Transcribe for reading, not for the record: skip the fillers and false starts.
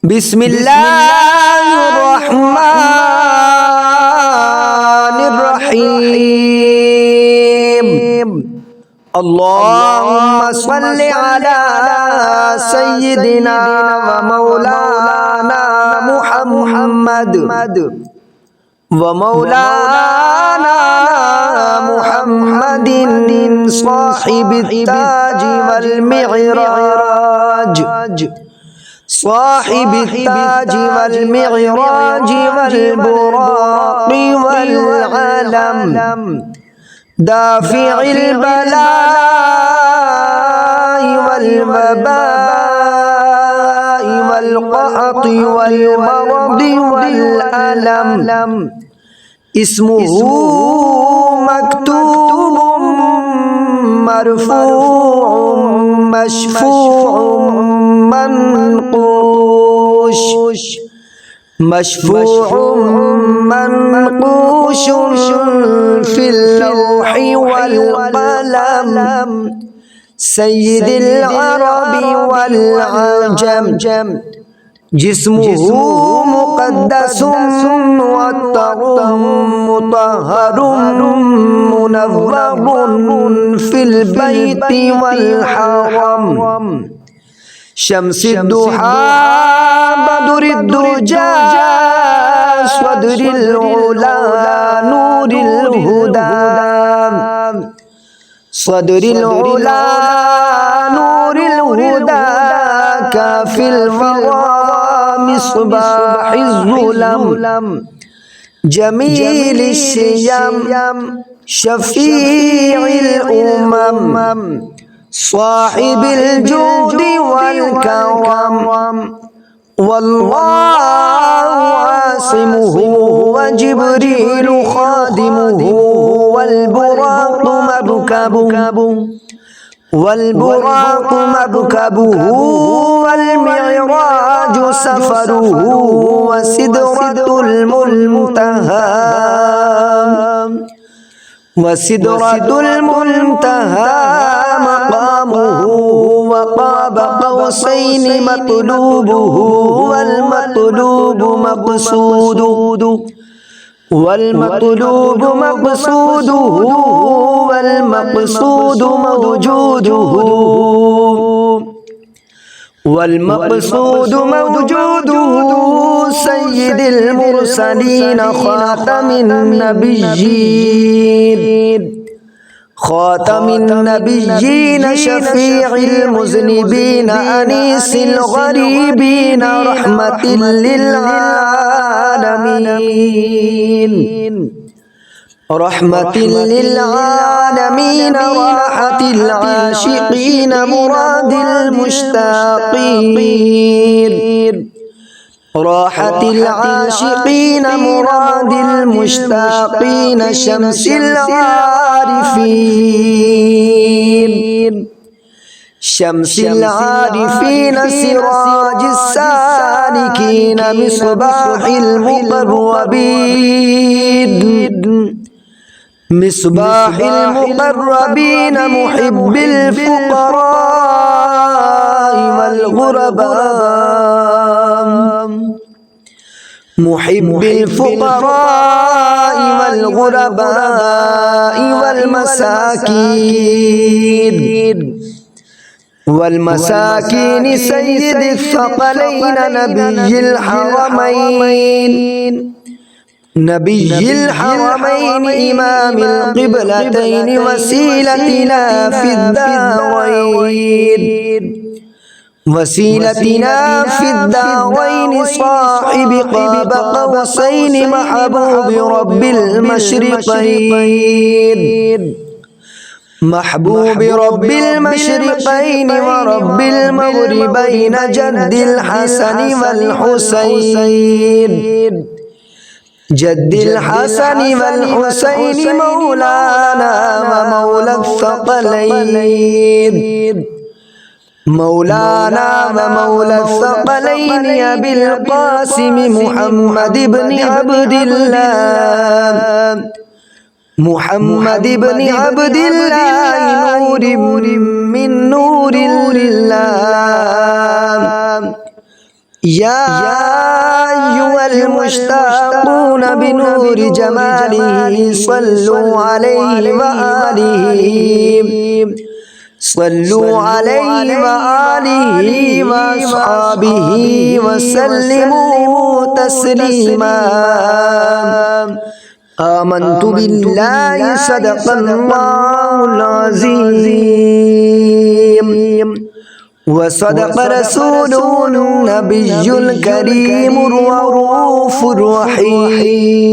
بسم الله الرحمن الرحيم. اللهم صل على سيدنا ومولانا محمد صاحب التاج والمعراج والبراق والعلم دافع البلاء والوباء والقحط والمرض والألم اسمه مكتوب مرفوع مشفوع منقوش في اللوح والقلم سيد العرب والعجم جسمه مقدس مطهر منور في البيت والحرم شمس الضحى بدر الدجى صدر العلا نور الهدى كافي الورى مصباح الظلم جميل الشيم شفيع الأمم صاحب الجود والكرم والله عاصمه وجبريل خادمه والبراق مركبه والمعراج سفره وسدرة المنتهى مقامه وقاب قوسين مطلوبه والمطلوب موجوده سيد المرسلين خاتم النبيين شفيع المذنبين أنيس الغريبين رحمة للعالمين راحة العاشقين مراد المشتاقين شمس العارفين سراج السالكين مصباح المقربين محب الفقراء والغرباء والمساكين سيد الثقلين نبي الحرمين إمام القبلتين وسيلتنا في الدارين صاحب قاب قوسين محبوب رب المشرقين ورب المغربين جد الحسن والحسين مولانا ومولى الثقلين أبي القاسم محمد بن عبد الله نور من نور الله يا أيها المشتاقون بنور جماله صلوا عليه وآله وأصحابه وسلموا تسليما آمنت بالله صدق الله العظيم وصدق رسوله النبي الكريم الرؤوف الرحيم.